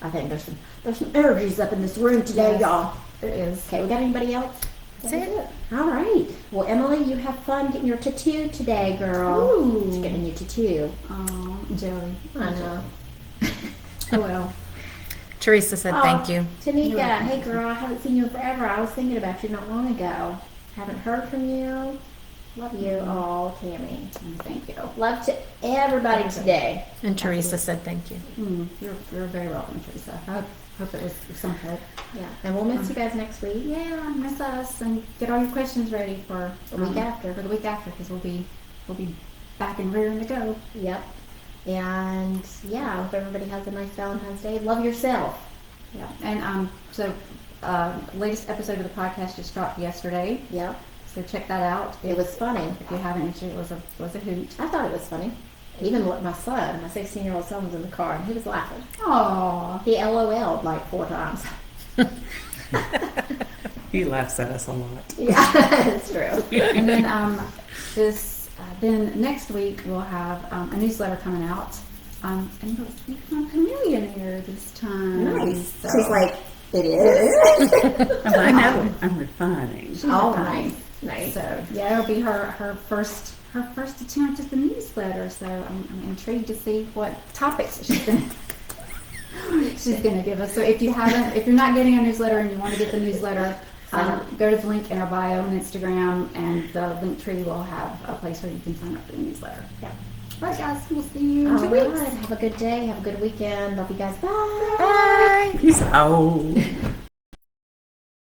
S1: I think there's some energies up in this room today,
S2: Yes,
S1: y'all.
S2: there is.
S1: Okay, we got anybody else?
S3: That's it.
S1: All right. Well, Emily, you have fun getting your tattoo today, girl.
S2: Ooh.
S1: She's getting a new tattoo.
S2: Oh, Joey.
S1: I know.
S2: Oh well.
S3: Theresa said thank you.
S1: Tanika, hey girl, I haven't seen you in forever. I was thinking about you not long ago. Haven't heard from you. Love you. Oh, Tammy.
S2: Thank you.
S1: Love to everybody today.
S3: And Theresa said thank you.
S2: You're very welcome, Theresa. I hope it was some help.
S1: Yeah, and we'll miss you guys next week.
S2: Yeah, miss us and get all your questions ready for
S1: The week after.
S2: For the week after, because we'll be back and rearing to go.
S1: Yep. And yeah, I hope everybody has a nice Valentine's Day. Love yourself.
S2: Yeah. And so latest episode of the podcast just dropped yesterday.
S1: Yep.
S2: So check that out.
S1: It was funny.
S2: If you haven't, it was a hoot.
S1: I thought it was funny. Even my son, my 16-year-old son, was in the car and he was laughing.
S2: Aww.
S1: He LOL'd like 4 times.
S4: He laughs at us a lot.
S1: Yeah, it's true.
S2: And then next week we'll have a newsletter coming out. And it'll be from Chameleonaire this time.
S1: Nice.
S2: So,
S1: She's like, it is.
S4: I know. I'm refining.
S1: Oh, nice.
S2: So yeah, it'll be her first attempt at the newsletter. So I'm intrigued to see what topics she's gonna give us. So if you're not getting a newsletter and you want to get the newsletter, go to the link in our bio on Instagram, and the link tree will have a place where you can sign up for the newsletter.
S1: Yeah.
S2: All right, guys, we'll see you in 2
S1: All
S2: weeks.
S1: right. Have a good day. Have a good weekend. Love you guys. Bye.
S3: Bye.
S4: Peace out.